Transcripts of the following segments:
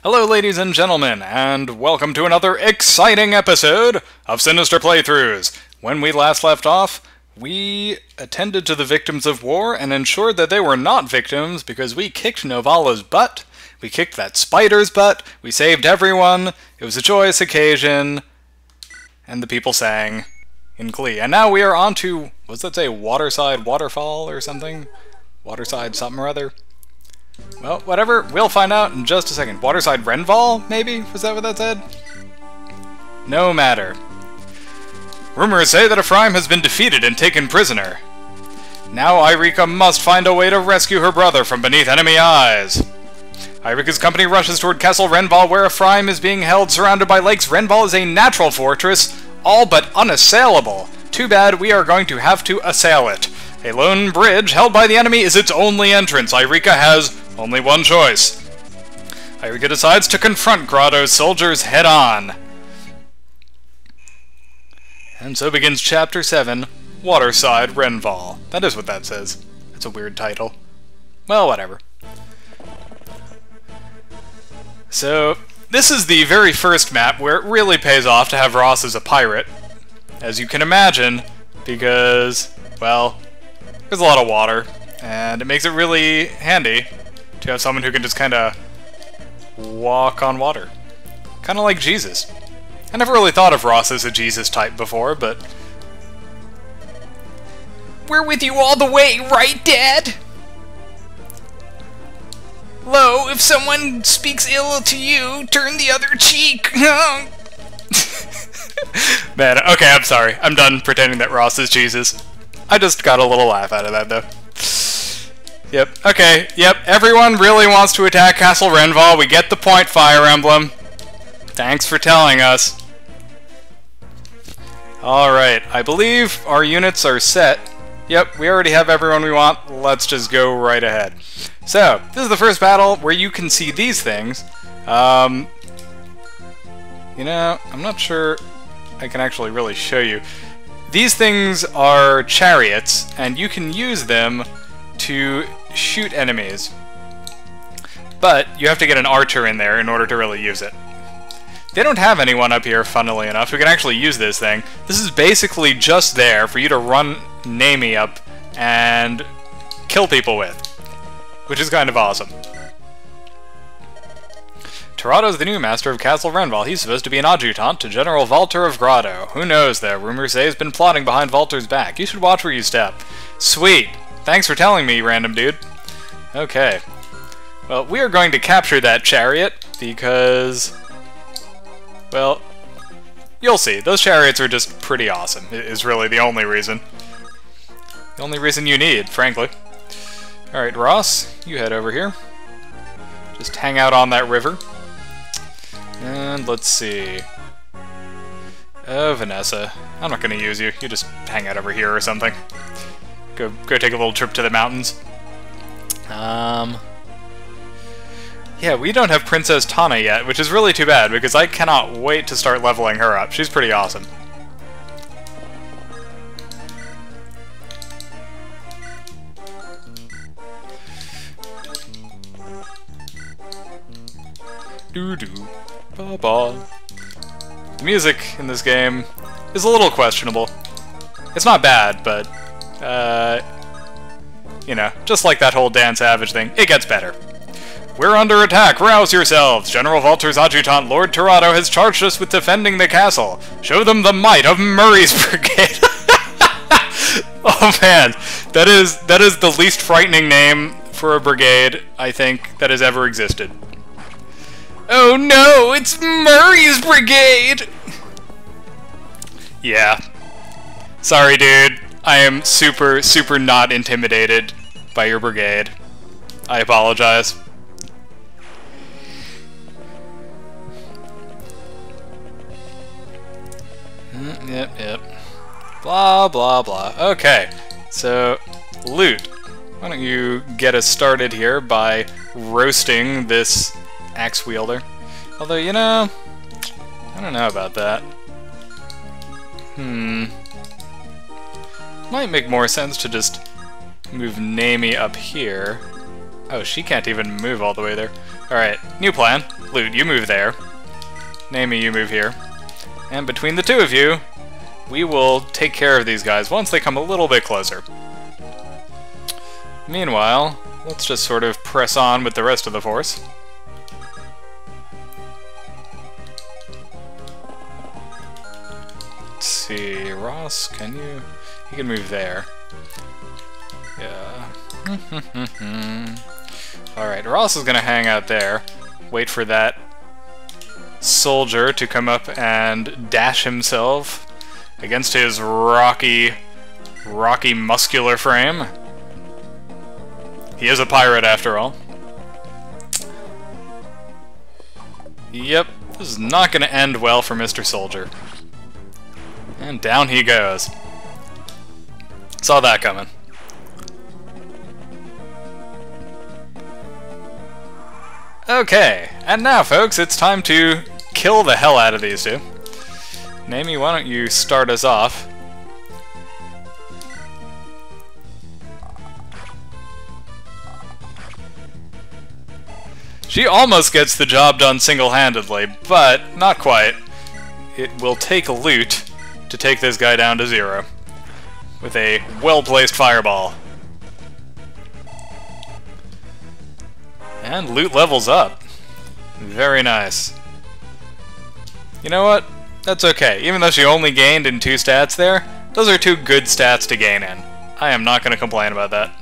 Hello ladies and gentlemen, and welcome to another exciting episode of Sinister Playthroughs. When we last left off, we attended to the victims of war and ensured that they were not victims because we kicked Novala's butt, we kicked that spider's butt, we saved everyone, it was a joyous occasion, and the people sang in glee. And now we are on to, what's that say, Waterside Waterfall or something? Waterside something or other? Well, whatever, we'll find out in just a second. Waterside Renvall, maybe? Was that what that said? No matter. Rumors say that Ephraim has been defeated and taken prisoner. Now Eirika must find a way to rescue her brother from beneath enemy eyes. Eirika's company rushes toward Castle Renvall, where Ephraim is being held surrounded by lakes. Renvall is a natural fortress, all but unassailable. Too bad we are going to have to assail it. A lone bridge held by the enemy is its only entrance. Eirika has only one choice. Eirika decides to confront Grotto's soldiers head-on. And so begins Chapter 7, Waterside Renvall. That is what that says. It's a weird title. Well, whatever. So, this is the very first map where it really pays off to have Ross as a pirate. As you can imagine, because, well, there's a lot of water, and it makes it really handy to have someone who can just kind of walk on water. Kind of like Jesus. I never really thought of Ross as a Jesus type before, but we're with you all the way, right, Dad? Lo, if someone speaks ill to you, turn the other cheek. Man, okay, I'm sorry. I'm done pretending that Ross is Jesus. I just got a little laugh out of that, though. Yep, okay, yep, everyone really wants to attack Castle Renvall. We get the point, Fire Emblem. Thanks for telling us. Alright, I believe our units are set. Yep, we already have everyone we want. Let's just go right ahead. So, this is the first battle where you can see these things. You know, I'm not sure I can actually really show you. These things are chariots, and you can use them to shoot enemies. But you have to get an archer in there in order to really use it. They don't have anyone up here, funnily enough, who can actually use this thing. This is basically just there for you to run Neimi up and kill people with, which is kind of awesome. Torado's the new master of Castle Renvall. He's supposed to be an adjutant to General Valter of Grotto. Who knows, though? Rumors say he's been plotting behind Valter's back. You should watch where you step. Sweet. Thanks for telling me, random dude. Okay. Well, we are going to capture that chariot because, well, you'll see. Those chariots are just pretty awesome, is really the only reason. The only reason you need, frankly. Alright, Ross, you head over here. Just hang out on that river. And let's see. Vanessa. I'm not going to use you. You just hang out over here or something. Go take a little trip to the mountains. Yeah, we don't have Princess Tana yet, which is really too bad, because I cannot wait to start leveling her up. She's pretty awesome. Doo-doo. Ba-ba. The music in this game is a little questionable. It's not bad, but, you know, just like that whole Dan Savage thing, it gets better. We're under attack! Rouse yourselves! General Valter's adjutant, Lord Torado, has charged us with defending the castle. Show them the might of Murray's Brigade! Oh man, that is the least frightening name for a brigade, I think, that has ever existed. Oh no, it's Murray's Brigade! Yeah. Sorry, dude. I am super, super not intimidated by your brigade. I apologize. Yep. Blah, blah, blah. Okay, so, loot. Why don't you get us started here by roasting this axe wielder? Although, you know, I don't know about that. Might make more sense to just move Neimi up here. Oh, she can't even move all the way there. Alright, new plan. Loot, you move there. Neimi, you move here. And between the two of you, we will take care of these guys once they come a little bit closer. Meanwhile, let's just sort of press on with the rest of the force. Let's see, Ross, can you... You can move there. Yeah. Alright, Ross is gonna hang out there. Wait for that soldier to come up and dash himself against his rocky muscular frame. He is a pirate after all. Yep, this is not gonna end well for Mr. Soldier. And down he goes. Saw that coming. Okay, and now folks, it's time to kill the hell out of these two. Neimi, why don't you start us off? She almost gets the job done single-handedly, but not quite. It will take loot to take this guy down to 0 with a well-placed fireball. And loot levels up. Very nice. You know what? That's okay. Even though she only gained in 2 stats there, those are 2 good stats to gain in. I am not going to complain about that.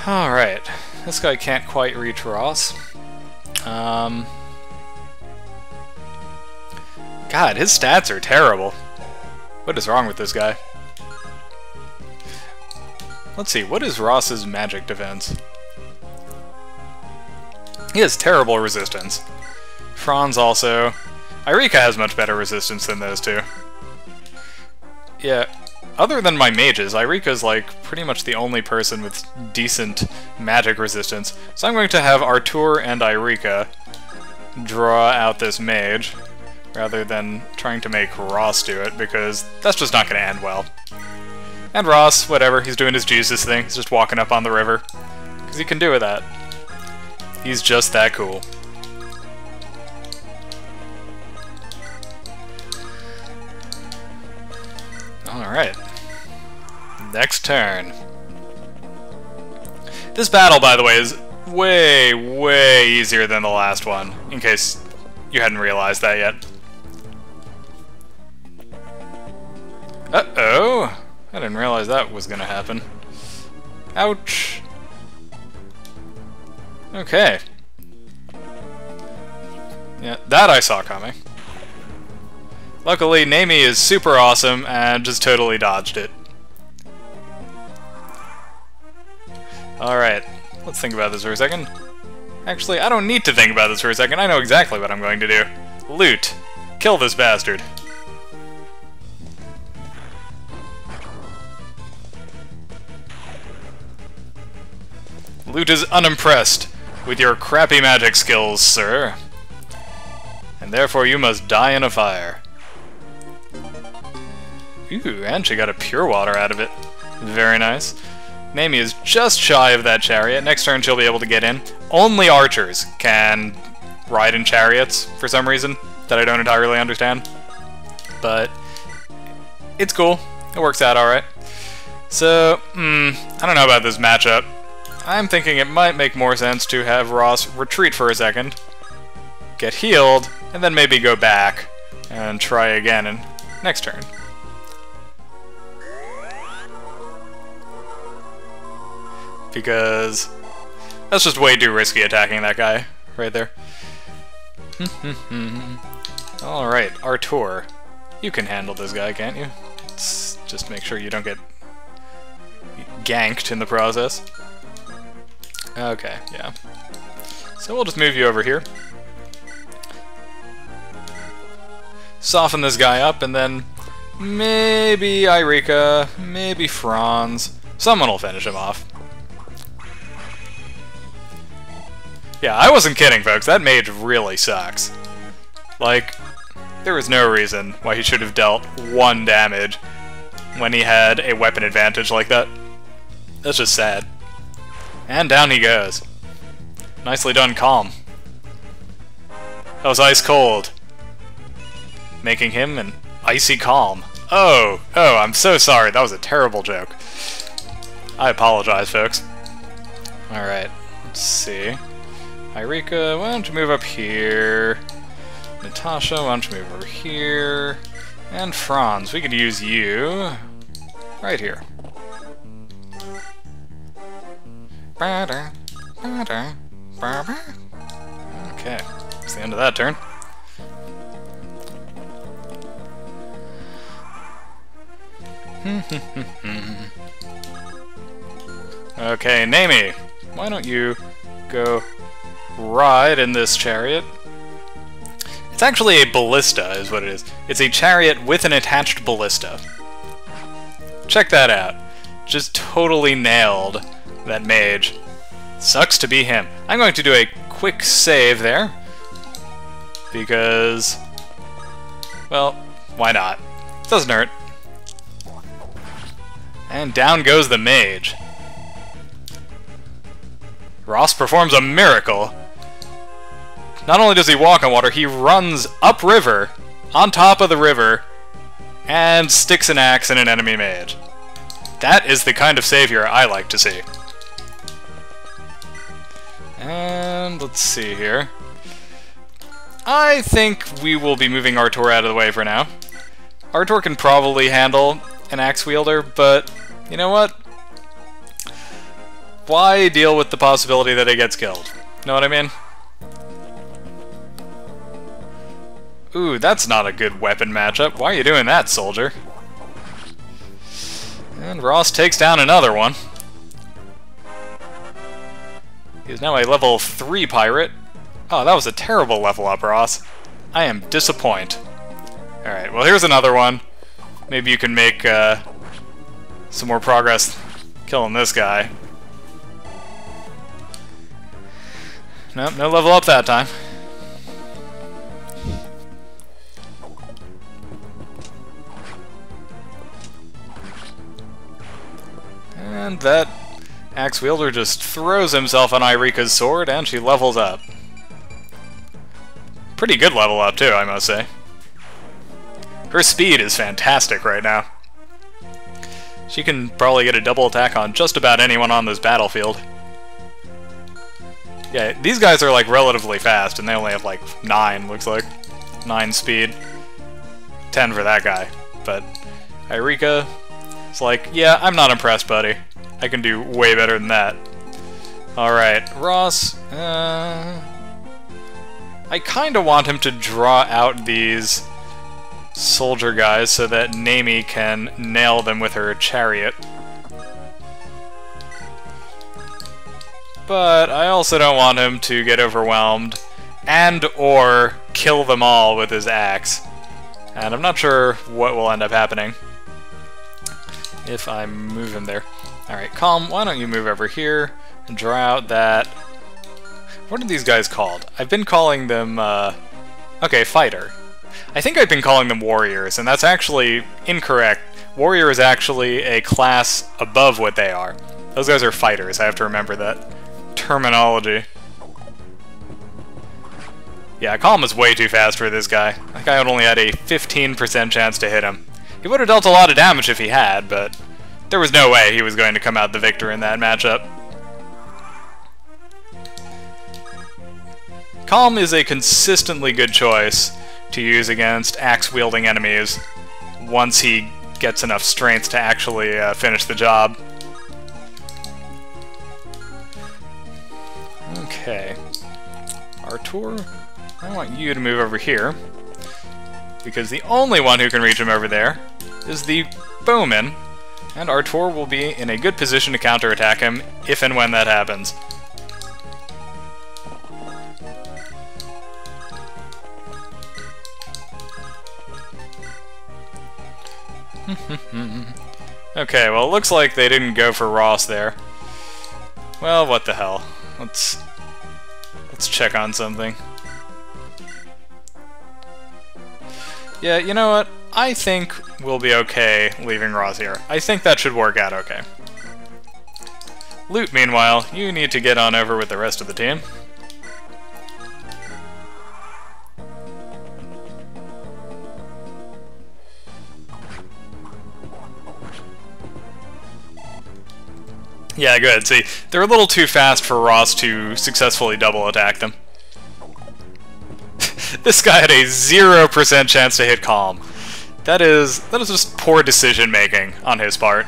Alright. This guy can't quite reach Ross. God, his stats are terrible. What is wrong with this guy? Let's see, what is Ross's magic defense? He has terrible resistance. Franz also. Eirika has much better resistance than those two. Yeah, other than my mages, Eirika's like pretty much the only person with decent magic resistance. So I'm going to have Artur and Eirika draw out this mage, rather than trying to make Ross do it, because that's just not going to end well. And Ross, whatever, he's doing his Jesus thing, he's just walking up on the river. Because he can do that. He's just that cool. Alright. Next turn. This battle, by the way, is way, way easier than the last one, in case you hadn't realized that yet. Uh-oh! I didn't realize that was gonna happen. Ouch! Okay. Yeah, that I saw coming. Luckily, Neimi is super awesome and just totally dodged it. Alright, let's think about this for a second. Actually, I don't need to think about this for a second. I know exactly what I'm going to do. Loot. Kill this bastard. Loot is unimpressed with your crappy magic skills, sir. And therefore you must die in a fire. Ooh, and she got a pure water out of it. Very nice. Neimi is just shy of that chariot. Next turn she'll be able to get in. Only archers can ride in chariots for some reason that I don't entirely understand. But it's cool. It works out alright. So, I don't know about this matchup. I'm thinking it might make more sense to have Ross retreat for a second, get healed, and then maybe go back and try again in next turn. Because that's just way too risky attacking that guy right there. Alright, Artur. You can handle this guy, can't you? Let's just make sure you don't get ganked in the process. Okay, yeah. So we'll just move you over here. Soften this guy up, and then maybe Eirika, maybe Franz. Someone will finish him off. Yeah, I wasn't kidding, folks. That mage really sucks. Like, there was no reason why he should have dealt 1 damage when he had a weapon advantage like that. That's just sad. And down he goes. Nicely done, Calm. That was ice cold. Making him an icy calm. Oh, I'm so sorry. That was a terrible joke. I apologize, folks. Alright, let's see. Eirika, why don't you move up here? Natasha, why don't you move over here? And Franz, we could use you right here. Okay, that's the end of that turn. Okay, Neimi, why don't you go ride in this chariot? It's actually a ballista, is what it is. It's a chariot with an attached ballista. Check that out. Just totally nailed that mage. Sucks to be him. I'm going to do a quick save there. Because, well, why not? Doesn't hurt. And down goes the mage. Ross performs a miracle. Not only does he walk on water, he runs upriver, on top of the river, and sticks an axe in an enemy mage. That is the kind of savior I like to see. And let's see here. I think we will be moving Artur out of the way for now. Artur can probably handle an axe wielder, but you know what? Why deal with the possibility that he gets killed? Know what I mean? Ooh, that's not a good weapon matchup. Why are you doing that, soldier? And Ross takes down another one. He's now a level 3 pirate. Oh, that was a terrible level up, Ross. I am disappointed. Alright, well here's another one. Maybe you can make some more progress killing this guy. Nope, no level up that time. And that axe wielder just throws himself on Eirika's sword, and she levels up. Pretty good level up, too, I must say. Her speed is fantastic right now. She can probably get a double attack on just about anyone on this battlefield. Yeah, these guys are like relatively fast, and they only have like 9, looks like. 9 speed. 10 for that guy. But Eirika is like, yeah, I'm not impressed, buddy. I can do way better than that. Alright, Ross, I kinda want him to draw out these soldier guys so that Neimi can nail them with her chariot. But I also don't want him to get overwhelmed and or kill them all with his axe. And I'm not sure what will end up happening if I move him there. Alright, Calm, why don't you move over here and draw out that... What are these guys called? I've been calling them, okay, fighter. I think I've been calling them warriors, and that's actually incorrect. Warrior is actually a class above what they are. Those guys are fighters, I have to remember that terminology. Yeah, Calm is way too fast for this guy. That guy only had a 15% chance to hit him. He would have dealt a lot of damage if he had, but there was no way he was going to come out the victor in that matchup. Calm is a consistently good choice to use against axe-wielding enemies once he gets enough strength to actually finish the job. Okay. Artur, I want you to move over here, because the only one who can reach him over there is the bowman, and Artur will be in a good position to counterattack him if and when that happens. Okay, well, it looks like they didn't go for Ross there. Well, what the hell. Let's check on something. Yeah, you know what? I think we'll be okay leaving Ross here. I think that should work out okay. Loot, meanwhile, you need to get on over with the rest of the team. Yeah, good. See, they're a little too fast for Ross to successfully double attack them. This guy had a 0% chance to hit Calm. That is just poor decision making on his part.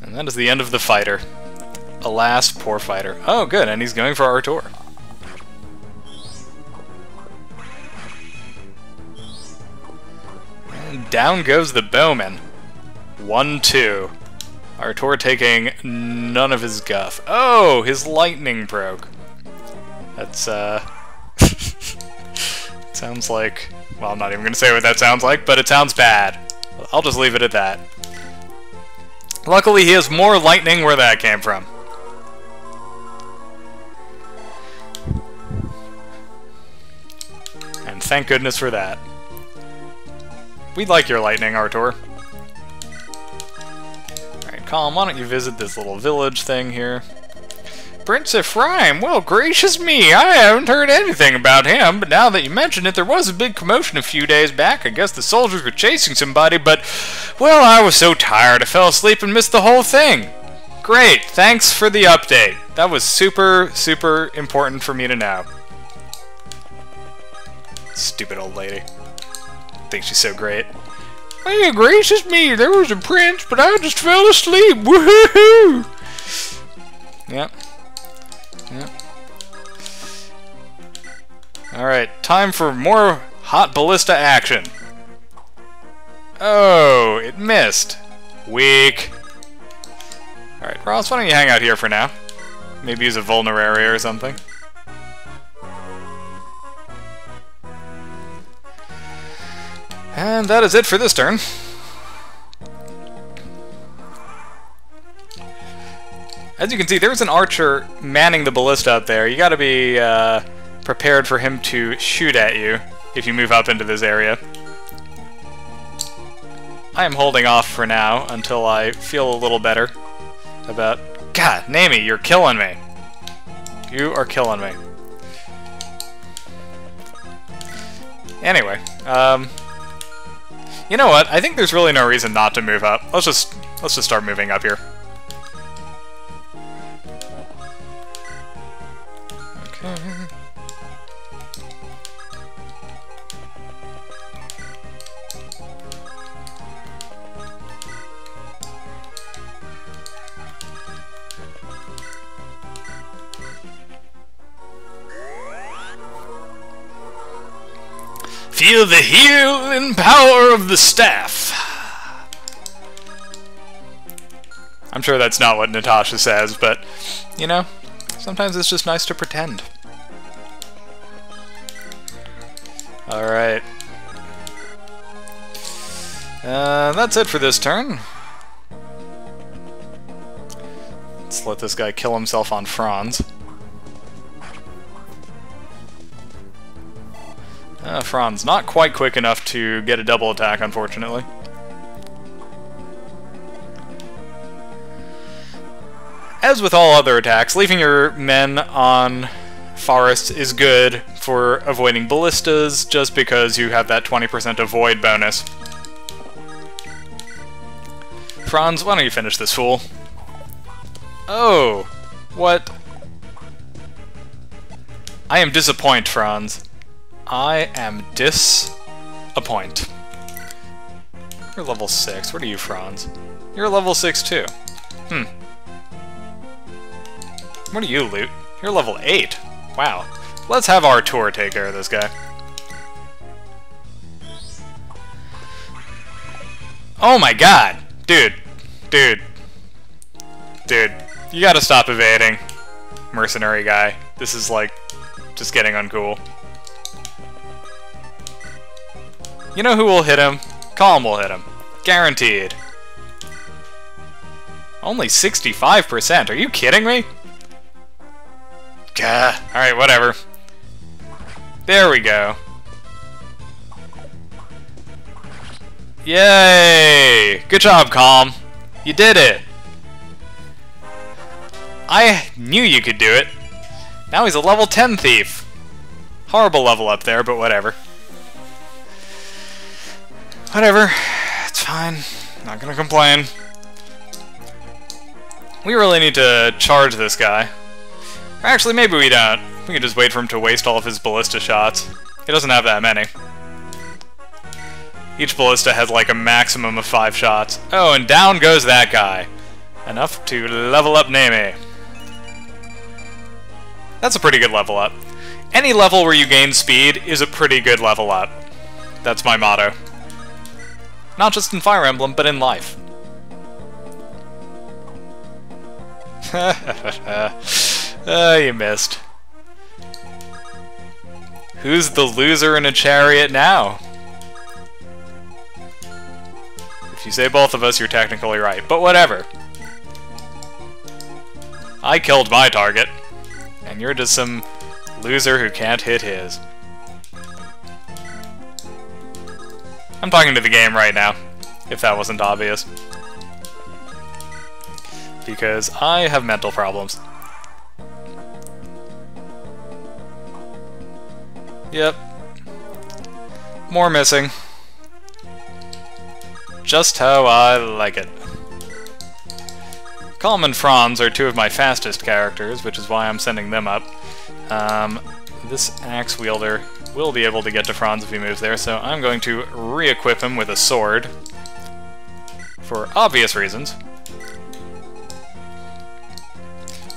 And that is the end of the fighter. Alas, poor fighter. Oh, good, and he's going for Artur. And down goes the bowman. 1-2. Artur taking none of his guff. Oh, his lightning broke. That's, sounds like... Well, I'm not even going to say what that sounds like, but it sounds bad. I'll just leave it at that. Luckily, he has more lightning where that came from. And thank goodness for that. We like your lightning, Artur. Alright, Colin, why don't you visit this little village thing here? Prince Ephraim, well, gracious me, I haven't heard anything about him, but now that you mention it, there was a big commotion a few days back. I guess the soldiers were chasing somebody, but, well, I was so tired I fell asleep and missed the whole thing. Great, thanks for the update. That was super, super important for me to know. Stupid old lady. Thinks she's so great. Hey, gracious me, there was a prince, but I just fell asleep. Woohoo! Yep. Yep. Alright, time for more hot ballista action. Oh, it missed. Weak. Alright, Ross, why don't you hang out here for now? Maybe use a vulnerary or something. And that is it for this turn. As you can see, there's an archer manning the ballista up there. You gotta be prepared for him to shoot at you if you move up into this area. I am holding off for now until I feel a little better about... God, Neimi, you're killing me. You are killing me. Anyway, you know what? I think there's really no reason not to move up. Let's just start moving up here. Okay. Feel the healing power of the staff. I'm sure that's not what Natasha says, but, you know, sometimes it's just nice to pretend. Alright. That's it for this turn. Let's let this guy kill himself on Franz. Franz, not quite quick enough to get a double attack, unfortunately. As with all other attacks, leaving your men on forests is good for avoiding ballistas, just because you have that 20% avoid bonus. Franz, why don't you finish this fool? Oh, what? I am disappointed, Franz. I am disappointed. You're level 6. What are you, Franz? You're level 6 too. What are you, Loot? You're level 8. Wow. Let's have Artur take care of this guy. Oh my god! Dude. Dude. Dude. You gotta stop evading. Mercenary guy. This is like, just getting uncool. You know who will hit him? Calm will hit him. Guaranteed. Only 65%? Are you kidding me? Gah. Alright, whatever. There we go. Yay! Good job, Calm. You did it. I knew you could do it. Now he's a level 10 thief. Horrible level up there, but whatever. Whatever. It's fine. Not gonna complain. We really need to charge this guy. Or actually, maybe we don't. We can just wait for him to waste all of his ballista shots. He doesn't have that many. Each ballista has like a maximum of 5 shots. Oh, and down goes that guy. Enough to level up Neimi. That's a pretty good level up. Any level where you gain speed is a pretty good level up. That's my motto. Not just in Fire Emblem, but in life. You missed. Who's the loser in a chariot now? If you say both of us, you're technically right, but whatever. I killed my target, and you're just some loser who can't hit his. I'm talking to the game right now, if that wasn't obvious. Because I have mental problems. Yep. More missing. Just how I like it. Calm and Franz are 2 of my fastest characters, which is why I'm sending them up. This axe wielder will be able to get to Franz if he moves there, so I'm going to re-equip him with a sword. For obvious reasons.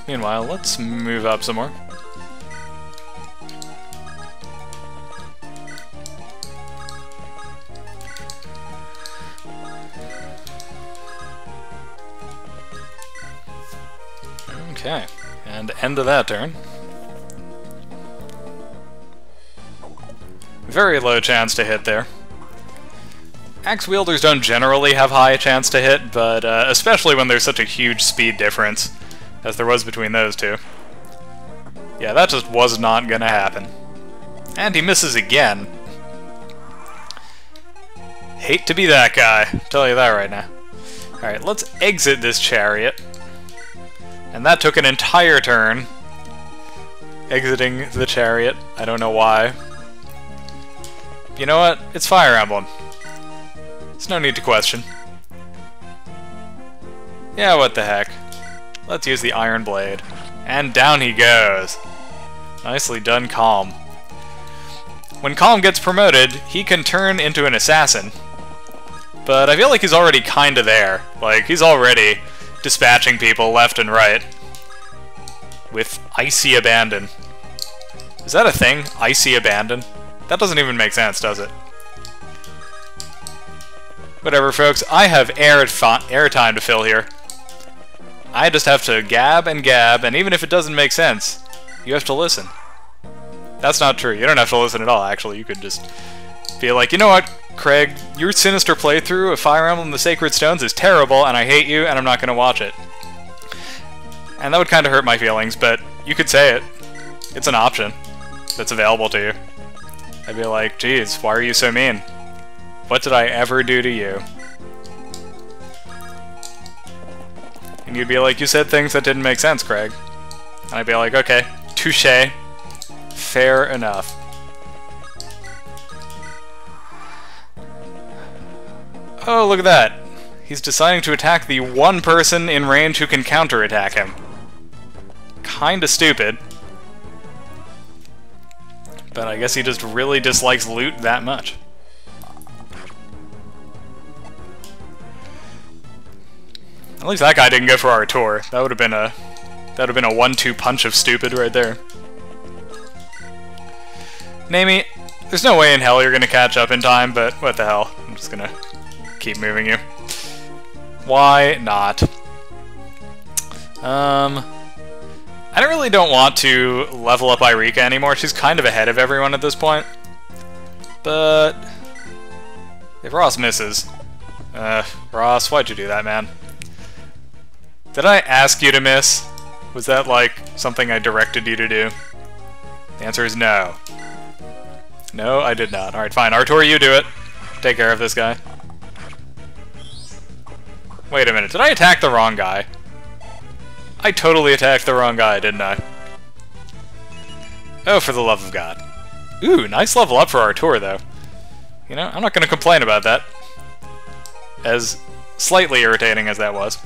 Meanwhile, let's move up some more. Okay, and end of that turn. Very low chance to hit there. Axe wielders don't generally have high chance to hit, but especially when there's such a huge speed difference, as there was between those 2. Yeah, that just was not gonna happen. And he misses again. Hate to be that guy, I'll tell you that right now. Alright, let's exit this chariot. And that took an entire turn. Exiting the chariot. I don't know why. You know what? It's Fire Emblem. There's no need to question. Yeah, what the heck. Let's use the Iron Blade. And down he goes. Nicely done, Calm. When Calm gets promoted, he can turn into an assassin. But I feel like he's already kinda there. Like, he's already dispatching people left and right. With Icy Abandon. Is that a thing? Icy Abandon? That doesn't even make sense, does it? Whatever, folks. I have air time to fill here. I just have to gab, and even if it doesn't make sense, you have to listen. That's not true. You don't have to listen at all, actually. You could just be like, you know what, Craig? Your sinister playthrough of Fire Emblem the Sacred Stones is terrible, and I hate you, and I'm not going to watch it. And that would kind of hurt my feelings, but you could say it. It's an option that's available to you. I'd be like, geez, why are you so mean? What did I ever do to you? And you'd be like, you said things that didn't make sense, Craig. And I'd be like, okay, touché. Fair enough. Oh, look at that. He's deciding to attack the one person in range who can counterattack him. Kinda stupid. But I guess he just really dislikes loot that much. At least that guy didn't go for our tour. That would have been a 1-2 punch of stupid right there. Neimi, there's no way in hell you're gonna catch up in time, but what the hell? I'm just gonna keep moving you. Why not? I really don't want to level up Eirika anymore. She's kind of ahead of everyone at this point. But if Ross misses... Ross, why'd you do that, man? Did I ask you to miss? Was that, like, something I directed you to do? The answer is no. No, I did not. Alright, fine. Artur, you do it. Take care of this guy. Wait a minute. Did I attack the wrong guy? I totally attacked the wrong guy, didn't I? Oh, for the love of God. Ooh, nice level up for Artur, though. You know, I'm not going to complain about that. As slightly irritating as that was.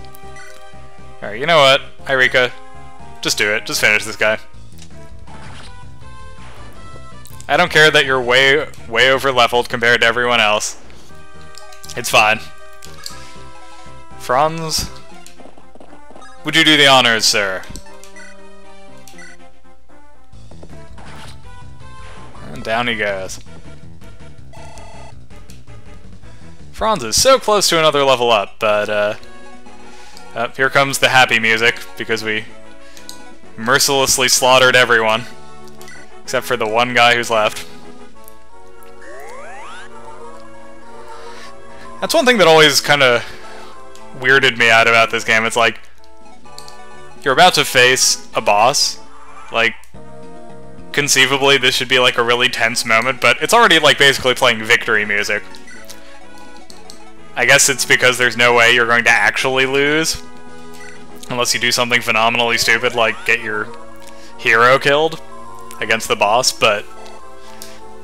Alright, you know what, Eirika? Just do it. Just finish this guy. I don't care that you're way over-leveled compared to everyone else. It's fine. Franz? Would you do the honors, sir? And down he goes. Franz is so close to another level up, but, here comes the happy music, because we mercilessly slaughtered everyone. Except for the one guy who's left. That's one thing that always kind of weirded me out about this game. It's like, you're about to face a boss. Like, conceivably this should be like a really tense moment, but it's already like basically playing victory music. I guess it's because there's no way you're going to actually lose. Unless you do something phenomenally stupid like get your hero killed against the boss, but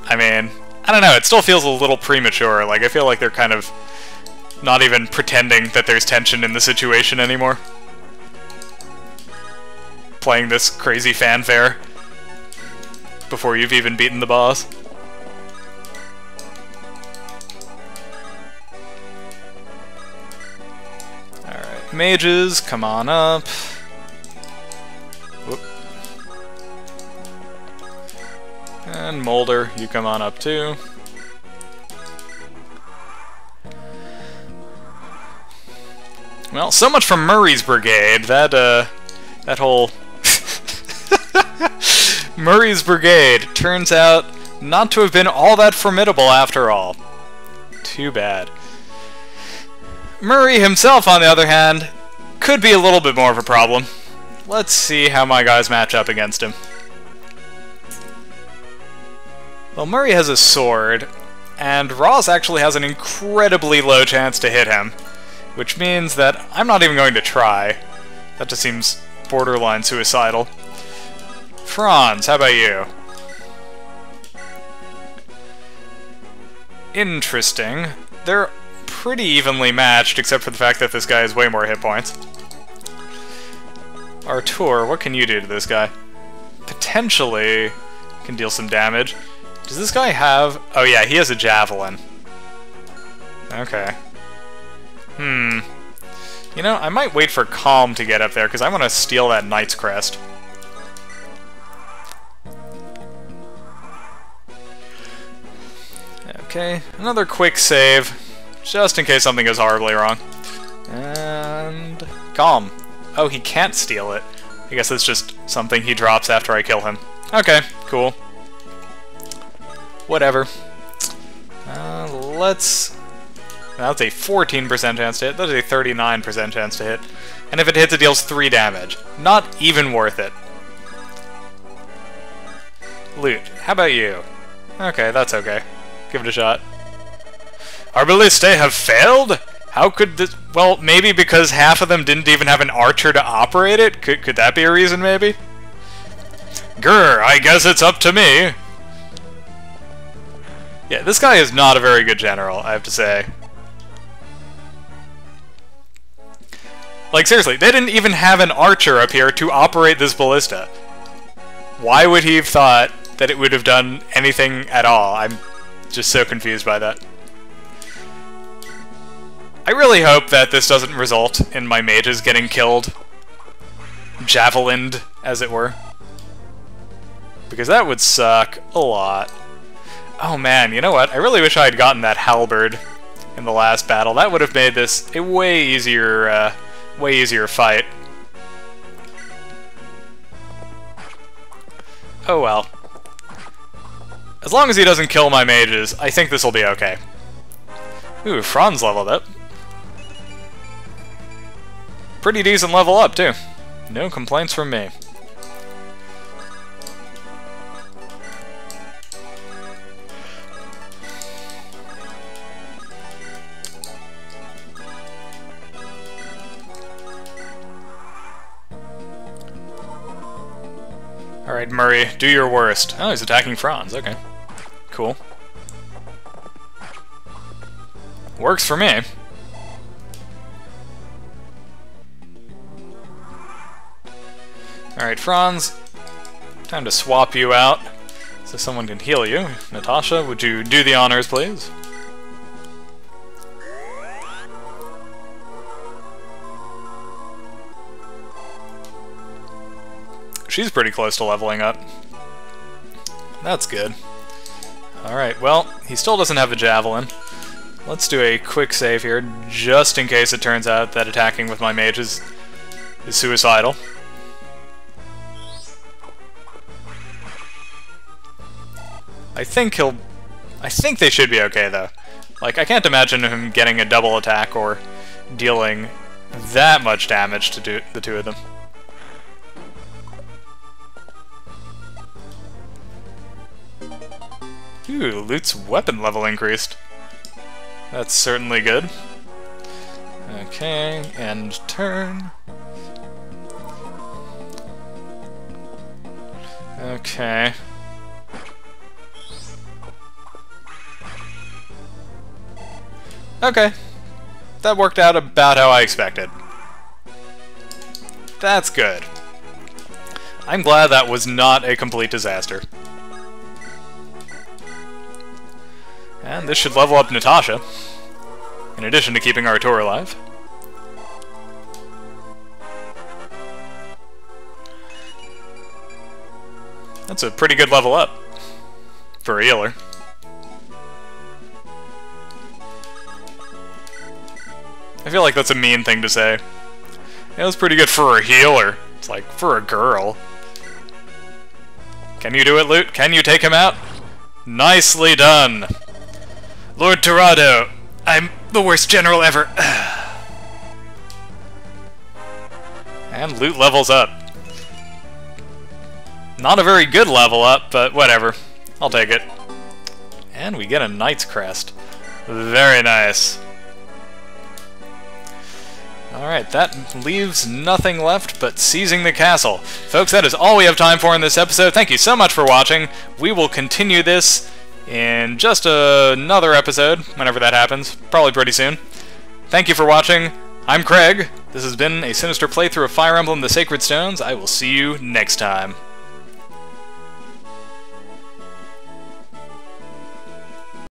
I mean, I don't know, it still feels a little premature. Like, I feel like they're kind of not even pretending that there's tension in the situation anymore. Playing this crazy fanfare before you've even beaten the boss. Alright, mages, come on up. Whoop. And Molder, you come on up too. Well, so much for Murray's Brigade. That whole Murray's Brigade turns out not to have been all that formidable after all. Too bad. Murray himself, on the other hand, could be a little bit more of a problem. Let's see how my guys match up against him. Well, Murray has a sword, and Ross actually has an incredibly low chance to hit him, which means that I'm not even going to try. That just seems borderline suicidal. Franz, how about you? Interesting. They're pretty evenly matched, except for the fact that this guy has way more hit points. Artur, what can you do to this guy? Potentially can deal some damage. Does this guy have... Oh yeah, he has a javelin. Okay. You know, I might wait for Calm to get up there, because I want to steal that Knight's Crest. Okay, another quick save, just in case something goes horribly wrong. And... Calm. Oh, he can't steal it. I guess it's just something he drops after I kill him. Okay, cool. Whatever. Let's... That's a 14% chance to hit. That's a 39% chance to hit. And if it hits, it deals 3 damage. Not even worth it. Loot. How about you? Okay, that's okay. Give it a shot. Our ballistae have failed? How could this... Well, maybe because half of them didn't even have an archer to operate it? Could that be a reason, maybe? Grr, I guess it's up to me. Yeah, this guy is not a very good general, I have to say. Like, seriously, they didn't even have an archer up here to operate this ballista. Why would he have thought that it would have done anything at all? I'm just so confused by that. I really hope that this doesn't result in my mages getting killed. Javelined, as it were. Because that would suck a lot. Oh man, you know what? I really wish I had gotten that halberd in the last battle. That would have made this a way easier fight. Oh well. As long as he doesn't kill my mages, I think this will be okay. Ooh, Franz leveled up. Pretty decent level up, too. No complaints from me. Alright, Murray, do your worst. Oh, he's attacking Franz, okay. Cool. Works for me. Alright, Franz. Time to swap you out so someone can heal you. Natasha, would you do the honors, please? She's pretty close to leveling up. That's good. Alright, well, he still doesn't have a javelin. Let's do a quick save here, just in case it turns out that attacking with my mage is suicidal. I think they should be okay, though. Like, I can't imagine him getting a double attack or dealing that much damage to the two of them. Ooh, Loot's weapon level increased. That's certainly good. Okay, end turn. Okay. Okay. That worked out about how I expected. That's good. I'm glad that was not a complete disaster. And this should level up Natasha, in addition to keeping Artur alive. That's a pretty good level up for a healer. I feel like that's a mean thing to say. It was pretty good for a healer. It's like, for a girl. Can you do it, Loot? Can you take him out? Nicely done! Lord Tirado, I'm the worst general ever. And Loot levels up. Not a very good level up, but whatever. I'll take it. And we get a Knight's Crest. Very nice. Alright, that leaves nothing left but seizing the castle. Folks, that is all we have time for in this episode. Thank you so much for watching. We will continue this in just another episode, whenever that happens. Probably pretty soon. Thank you for watching. I'm Craig. This has been a Sinister playthrough of Fire Emblem: The Sacred Stones. I will see you next time.